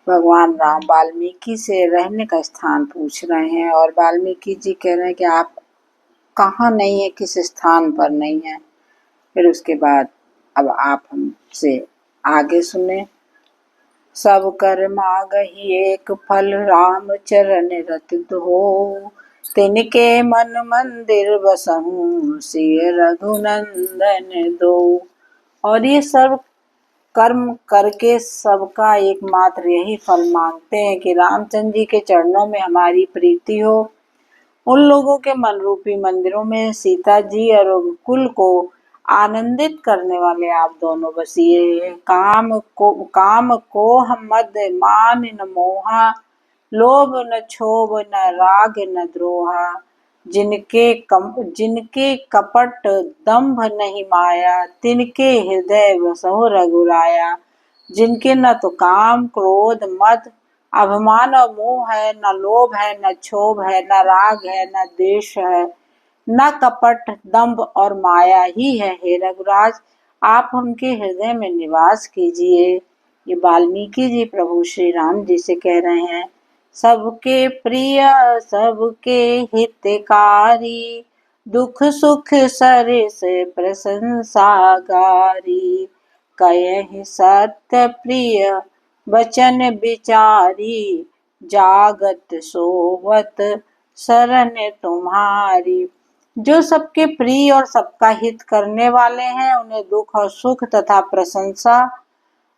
भगवान राम वाल्मीकि से रहने का स्थान पूछ रहे हैं और वाल्मीकि जी कह रहे हैं कि आप कहाँ नहीं है, किस स्थान पर नहीं है। फिर उसके बाद अब आप हमसे आगे सुने। सब कर मागहि एक फल, राम चरण रति धो। तिनके मन मंदिर बसहु, सिय रघुनंदन दो। और ये सब कर्म करके सबका एकमात्र यही फल मांगते हैं कि रामचंद्र जी के चरणों में हमारी प्रीति हो। उन लोगों के मन रूपी मंदिरों में सीता जी और रघुकुल को आनंदित करने वाले आप दोनों बसिए। काम को हम मद मान न मोहा, लोभ न क्षोभ न राग न द्रोहा। जिनके कपट दंभ नहीं माया, तिनके हृदय बसहु रघुराया। जिनके न तो काम क्रोध मद अभिमान और मोह है, न लोभ है, न क्षोभ है, न राग है, न द्वेष है, न कपट दंभ और माया ही है। हे रघुराज, आप उनके हृदय में निवास कीजिए। ये वाल्मीकि जी प्रभु श्री राम जी से कह रहे हैं। सबके प्रिय सबके हितकारी, दुख सुख सरिस प्रशंसा गारी। कयहि सत्य प्रिय वचन विचारी, जागत सोवत शरण तुम्हारी। जो सबके प्रिय और सबका हित करने वाले हैं, उन्हें दुख और सुख तथा प्रशंसा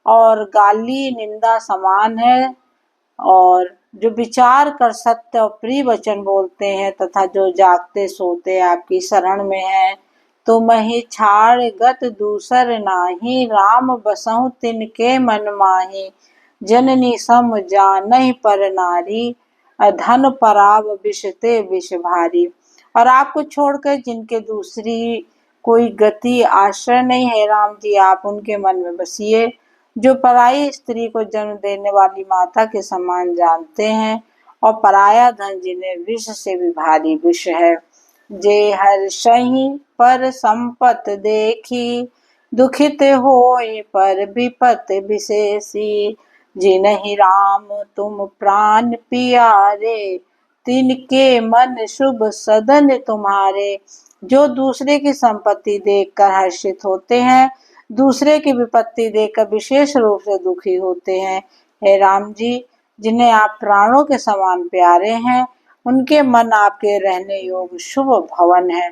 और गाली निंदा समान है। और जो विचार कर सत्य और प्रिय वचन बोलते हैं तथा जो जागते सोते आपकी शरण में है। तुमहि छाड़ गत दूसर नाही, राम बसहु तिनके मन माही। जननी सम जानहि पर नारी, धन पराव विष ते विष भारी। और आपको छोड़कर जिनके दूसरी कोई गति आश्रय नहीं है, राम जी आप उनके मन में बसिए। जो पराई स्त्री को जन्म देने वाली माता के समान जानते हैं और पराया धन जिन्हें विष से भी भारी विष है। जे हर्षहि पर संपत देखी, दुखित होय पर विपत विशेषी। जिनहि राम तुम प्राण पियारे, तिनके मन शुभ सदन तुम्हारे। जो दूसरे की संपत्ति देखकर हर्षित होते हैं, दूसरे की विपत्ति देखकर विशेष रूप से दुखी होते हैं। हे राम जी, जिन्हें आप प्राणों के समान प्यारे हैं, उनके मन आपके रहने योग्य शुभ भवन है।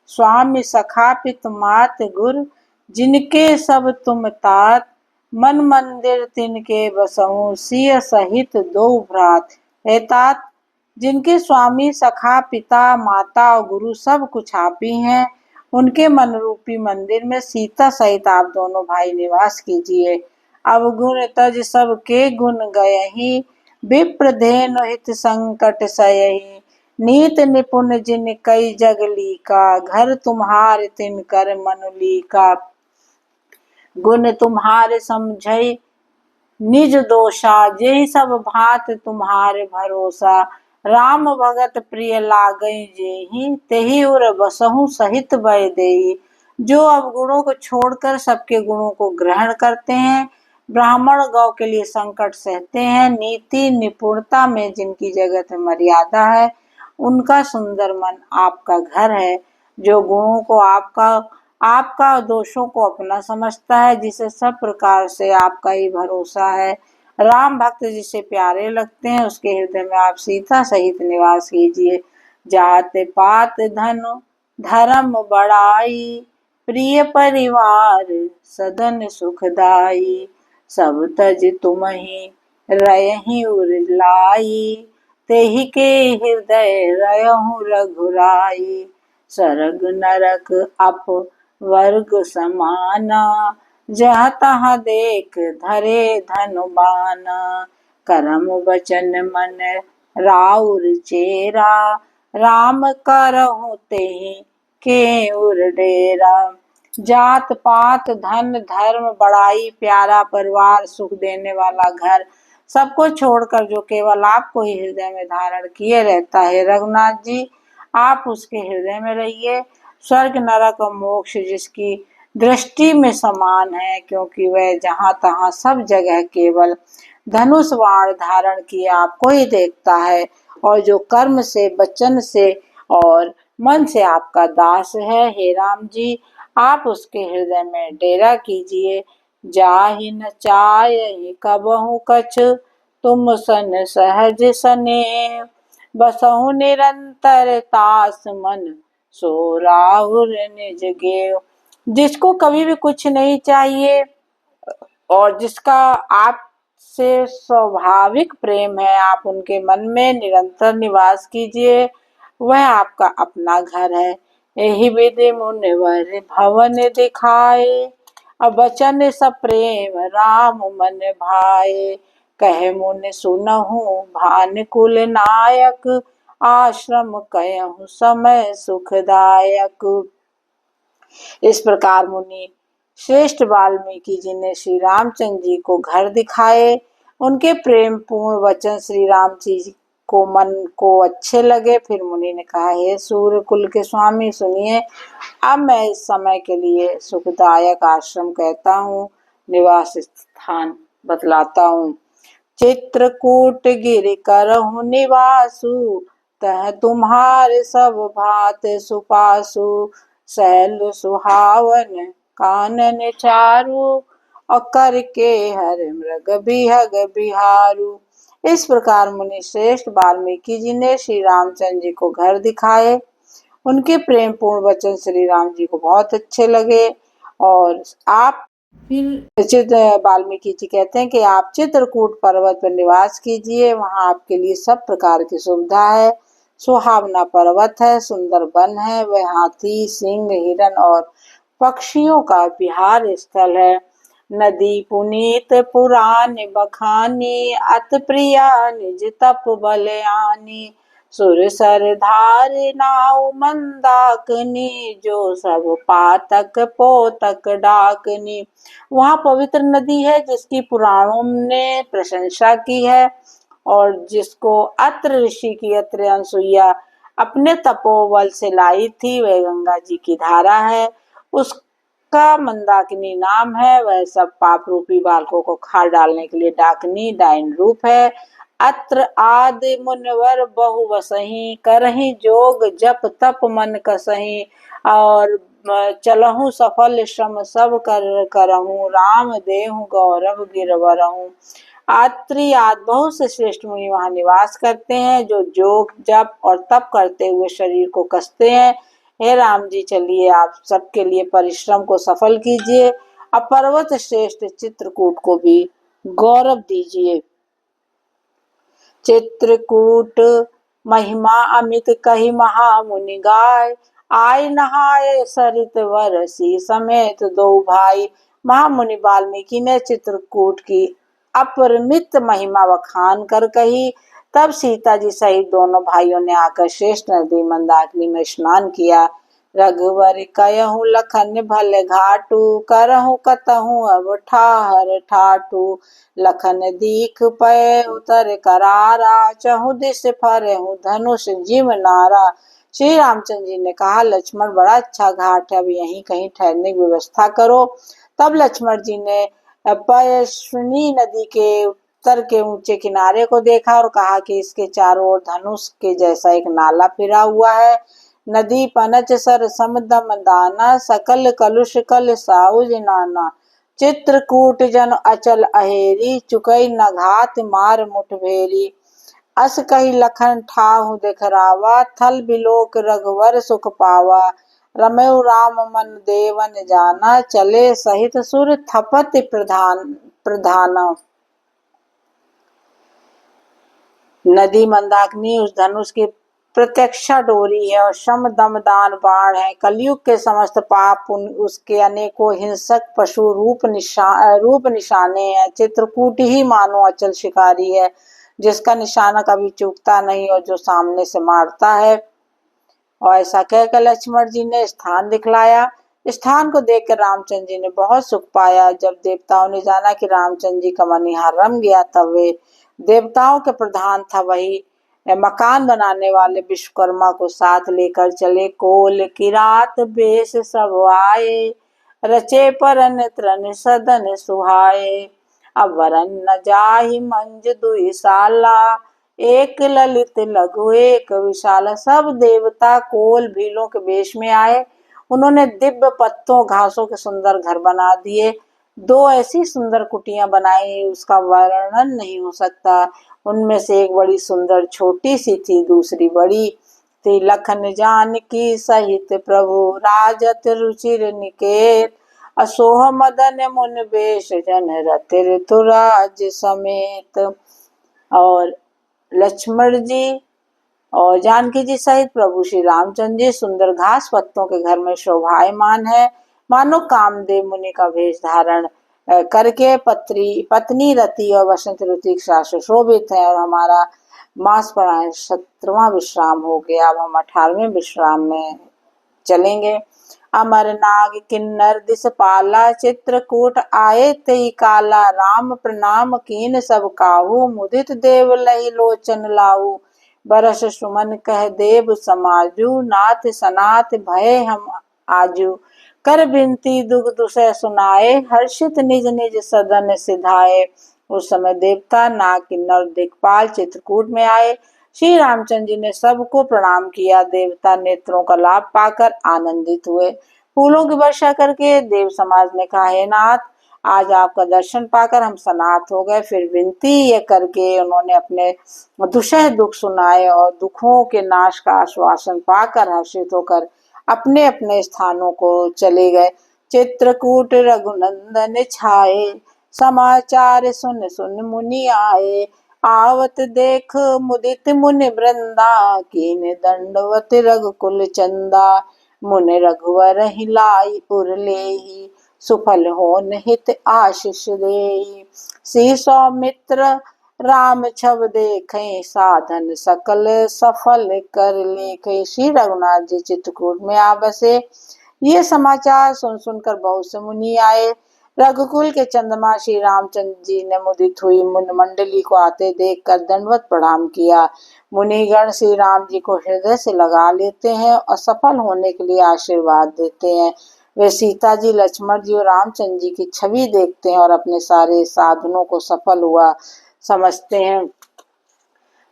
स्वामी सखा पित मात गुर, जिनके सब तुम तात। मन मंदिर तिनके बसहु, सिय सहित दो भ्रात। हे तात, जिनके स्वामी सखा पिता माता और गुरु सब कुछ आप ही हैं, उनके मन रूपी मंदिर में सीता सहित आप दोनों भाई निवास कीजिए। अब गुण तज सबके गुण गयहि, विप्र धेनु हित संकट सयहि। नीत निपुण जिन कई जग लीका, घर तुम्हारे तिन कर मनु लीका। गुण तुम्हारे समझै निज दोषा, जेहि सब भात तुम्हारे भरोसा। राम भगत प्रिय लागई जेहि, तेहि उर बसहु सहित भय देहि। जो अवगुणों को छोड़कर सबके गुणों को ग्रहण करते हैं, ब्राह्मण गौ के लिए संकट सहते हैं, नीति निपुणता में जिनकी जगत में मर्यादा है, उनका सुंदर मन आपका घर है। जो गुणों को आपका दोषों को अपना समझता है, जिसे सब प्रकार से आपका ही भरोसा है। राम भक्त जिसे प्यारे लगते हैं, उसके हृदय में आप सीता सहित निवास कीजिए। जात पात धन धर्म बड़ाई, प्रिय परिवार सदन सुखदाई। सब तज तुमहि रहहि उरलाई, तेहि के हृदय रहु रघुराई। स्वर्ग नरक अप वर्ग समाना, जहाँ तहाँ देख धरे धनुबाना। करम वचन मन राउर चेरा, राम करहु तेहि के उर डेरा। जात पात धन धर्म बड़ाई, प्यारा परिवार, सुख देने वाला घर, सबको छोड़कर जो केवल आपको ही हृदय में धारण किए रहता है, रघुनाथ जी आप उसके हृदय में रहिए। स्वर्ग नरक और मोक्ष जिसकी दृष्टि में समान है, क्योंकि वह जहाँ तहाँ सब जगह केवल धनुष बाण धारण किए आपको ही देखता है, और जो कर्म से, वचन से और मन से आपका दास है, हे राम जी, आप उसके हृदय में डेरा कीजिए। जाहि न चाहि कबहु कछ, तुम सन सहज सने, बसहु निरंतर तास मन, सो राहुल निज गेव। जिसको कभी भी कुछ नहीं चाहिए और जिसका आपसे स्वाभाविक प्रेम है, आप उनके मन में निरंतर निवास कीजिए, वह आपका अपना घर है। यही विधि मुनिवर भवन दिखाए, अब वचन सब प्रेम राम मन भाए। कहे मुनि सुनहु भानुकुल नायक, आश्रम कयहु समय सुखदायक। इस प्रकार मुनि श्रेष्ठ वाल्मीकि जी ने श्री रामचंद्र जी को घर दिखाए। उनके प्रेम पूर्ण वचन श्री राम जी को मन को अच्छे लगे। फिर मुनि ने कहा, हे सूर्य कुल के स्वामी सुनिए, अब मैं इस समय के लिए सुखदायक आश्रम कहता हूँ, निवास स्थान बतलाता हूँ। चित्रकूट गिर करहु निवासु, तह तुम्हारे सब भात सुपासु। सैल सुहावन कानन चारु, और करके हर मृग बिहग बिहारू। इस प्रकार मुनि श्रेष्ठ वाल्मीकि जी ने श्री रामचंद्र जी को घर दिखाए। उनके प्रेम पूर्ण वचन श्री राम जी को बहुत अच्छे लगे। और आप फिर वाल्मीकि जी कहते हैं कि आप चित्रकूट पर्वत पर निवास कीजिए, वहां आपके लिए सब प्रकार की सुविधा है। सुहावना पर्वत है, सुंदर वन है, वह हाथी, सिंह, हिरण और पक्षियों का विहार स्थल है। नदी पुनीत पुराण बखानी, अत प्रिया निज तप बलयानी। सुर सर धार नाव मंदाकिनी, जो सब पातक पोतक डाकनी। वहाँ पवित्र नदी है जिसकी पुराणों ने प्रशंसा की है, और जिसको अत्र ऋषि की अत्रि अनसुईया अपने तपोबल से लाई थी, वह गंगा जी की धारा है। उसका मंदाकिनी नाम है। वह सब पाप रूपी बालकों को खार डालने के लिए डाकनी डाइन रूप है। अत्र आदि मुनिवर बहु वसही, करहि जोग जप तप मन कसही। और चलहु सफल श्रम सब कर करहूँ, राम देहु गौरव गिरवरहूँ। आत्री आदि बहुत से श्रेष्ठ मुनि वहाँ निवास करते हैं, जो जोग जप और तप करते हुए शरीर को कसते हैं। हे राम जी, चलिए आप सबके लिए परिश्रम को सफल कीजिए, और पर्वत श्रेष्ठ चित्रकूट को भी गौरव दीजिए। चित्रकूट महिमा अमित कही महामुनि गाय, आय नहाए सरित वरसी समेत दो भाई। महामुनि वाल्मीकि ने चित्रकूट की अपरिमित महिमा बखान कर कही। तब सीता जी सहित दोनों भाइयों ने आकर श्रेष्ठ नदी मंदाकिनी में स्नान किया। रघुवर कयहु लखन भले घाटू, करहु कतहु अब ठाहर ठाटू। लखन दीख पय उतर करारा, चहु दिस फरहु धनुष जिम नारा। श्री रामचंद्र जी ने कहा, लक्ष्मण बड़ा अच्छा घाट है, अब यहीं कहीं ठहरने की व्यवस्था करो। तब लक्ष्मण जी ने पयस्विनी नदी के उत्तर के ऊंचे किनारे को देखा और कहा कि इसके चारों ओर धनुष के जैसा एक नाला फिरा हुआ है। नदी पनच सर समदम दाना, सकल कलुष कल साउज नाना। चित्रकूट जन अचल अहेरी, चुकई न घात मार मुठभेरी। अस कही लखन ठाहु दिखरावा, थल बिलोक रघुवर सुख पावा। रमयु राम मन देवन जाना, चले सहित सुर थपति प्रधाना। नदी मंदाकिनी उस धनुष की प्रत्यक्षा डोरी है, और शम दम दान बाण है। कलयुग के समस्त पाप उसके अनेकों हिंसक पशु रूप निशाने हैं। चित्रकूट ही मानो अचल शिकारी है, जिसका निशाना कभी चूकता नहीं और जो सामने से मारता है। और ऐसा कहकर लक्ष्मण जी ने स्थान दिखलाया। स्थान को देखकर रामचंद्र जी ने बहुत सुख पाया। जब देवताओं ने जाना कि रामचंद्र जी का मन यहाँ रम गया, तब वे देवताओं के प्रधान था वही मकान बनाने वाले विश्वकर्मा को साथ लेकर चले। कोल किरात बेश सब आए, रचे परन त्रन सदन सुहाए। अब वरन न जाहि मंज दुई साला, एक ललित लघु एक विशाला। सब देवता कोल भीलों के वेश में आए। उन्होंने दिव्य पत्तों घासों के सुंदर घर बना दिए। दो ऐसी सुंदर कुटियां बनाई, उसका वर्णन नहीं हो सकता। उनमें से एक बड़ी सुंदर छोटी सी थी, दूसरी बड़ी थी। लखन जानकी सहित प्रभु राजत रुचिर निकेत, असोह मदन मुन बेश जन रति ऋतुराज समेत। और लक्ष्मण जी और जानकी जी सहित प्रभु श्री रामचंद्र जी सुंदर घास पत्तों के घर में शोभायमान है, मानो कामदेव मुनि का वेश धारण करके पत्नी रति और वसंत ऋतु के शोभित है। और हमारा मास प्राण 17वां विश्राम हो गया। अब हम 18वें विश्राम में चलेंगे। अमर नाग किन्नर दिस पाला, चित्रकूट आए तेई काला। राम प्रणाम कीन सब काहू, मुदित देव लही लोचन लाऊ। बरस सुमन कह देव समाजू, नाथ सनाथ भय हम आजू। कर बिनती दुख दुसह सुनाए, हर्षित निज निज सदन सिधाए। उस समय देवता नाग किन्नर दिक्पाल चित्रकूट में आए। श्री रामचंद्र जी ने सबको प्रणाम किया। देवता नेत्रों का लाभ पाकर आनंदित हुए। फूलों की वर्षा करके देव समाज ने कहा, हे नाथ, आज आपका दर्शन पाकर हम सनाथ हो गए। फिर विनती ये करके उन्होंने अपने दुसह दुख सुनाए और दुखों के नाश का आश्वासन पाकर हर्षित होकर अपने अपने स्थानों को चले गए। चित्रकूट रघुनंदन छाए, समाचार सुन सुन मुनि आए। आवत देख मुदित मुनि वृंदा, कीन दंडवत रघुकुल चंदा। मुनि रघुवर हिलाई उर लेहि, सुफल होन हित आशीष देहि। श्री सौमित्र राम छब देखे, साधन सकल सफल कर लेखे। श्री रघुनाथ जी चित्रकूट में आ बसे। ये समाचार सुन सुनकर बहुत से मुनि आए। रघुकुल के चंद्रमा श्री रामचंद्र जी ने मुदित हुई मुनि मंडली को आते देखकर दंडवत प्रणाम किया। मुनिगण श्री राम जी को हृदय से लगा लेते हैं और सफल होने के लिए आशीर्वाद देते हैं। वे सीता जी, लक्ष्मण जी और रामचंद्र जी की छवि देखते हैं और अपने सारे साधनों को सफल हुआ समझते हैं।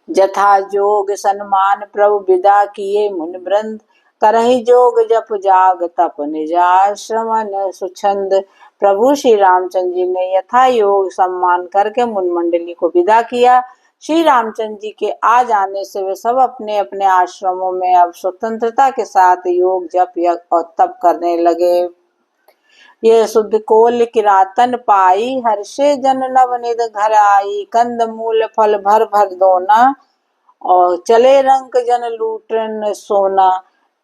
जथा जोग सन्मान प्रभु विदा किए मुनि वृंद, करहि जोग जप जाग तप निजाश्रमन सुछंद। प्रभु श्री रामचंद्र जी ने यथा योग सम्मान करके मुनि मंडली को विदा किया। श्री रामचंद्र जी के आ जाने से वे सब अपने अपने आश्रमों में अब स्वतंत्रता के साथ योग जप यज्ञ और तप करने लगे। ये शुद्ध कोल किरातन पाई, हर्षे जन नवनिध घर आई। कंद मूल फल भर भर दोना, और चले रंक जन लूटन सोना।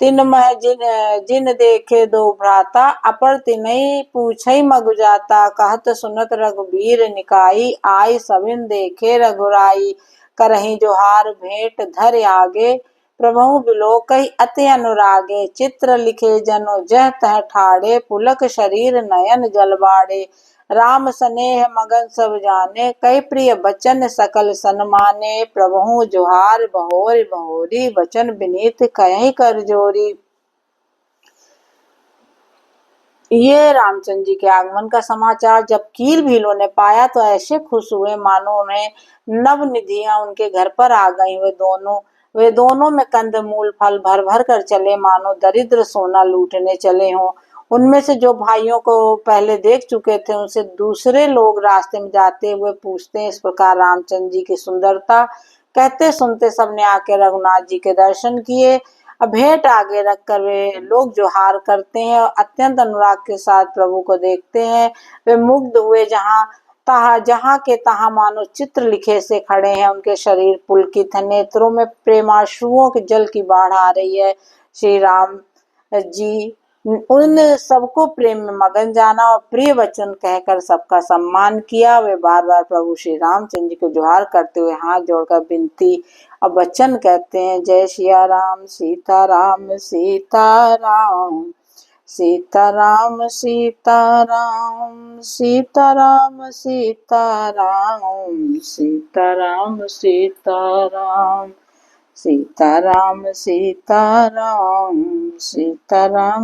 तिन मह जिन देखे दो भ्राता, अपर तिनहि पूछई मगु जाता। कहत सुनत रघुबीर निकाई, आई सबिन देखे रघुराई। करहि जोहार भेंट धर आगे, प्रभु बिलोकहि अति अनुरागे। चित्र लिखे जनो जह तह ठाड़े, पुलक शरीर नयन जल बाड़े। राम स्नेह मगन सब जाने, कई प्रिय बचन सकल सन्माने। प्रभु जोहार बहोरी बहोरी, वचन विनीत कहीं कर जोरी। ये रामचंद्र जी के आगमन का समाचार जब कील भीलों ने पाया तो ऐसे खुश हुए मानो उन्हें नव निधियां उनके घर पर आ गईं। वे दोनों में कंद मूल फल भर भर कर चले, मानो दरिद्र सोना लूटने चले हों। उनमें से जो भाइयों को पहले देख चुके थे, उनसे दूसरे लोग रास्ते में जाते हुए पूछते हैं इस प्रकार रामचंद्र जी की सुंदरता। कहते सुनते सबने आके रघुनाथ जी के दर्शन किए। अब भेंट आगे रखकर वे लोग जोहार करते हैं और अत्यंत अनुराग के साथ प्रभु को देखते हैं। वे मुग्ध हुए जहाँ के तहाँ मानो चित्र लिखे से खड़े हैं। उनके शरीर पुलकित है, नेत्रों में प्रेमाश्रुओं के जल की बाढ़ आ रही है। श्री राम जी उन सबको प्रेम में मगन जाना और प्रिय वचन कहकर सबका सम्मान किया। वे बार बार प्रभु श्री रामचंद्र जी को जोहार करते हुए हाथ जोड़कर विनती और वचन कहते हैं, जय सिया राम सीता राम सीता राम सीता राम सीता राम सीता राम सीता राम सीता राम सीता राम सीता राम सीता राम सीता राम।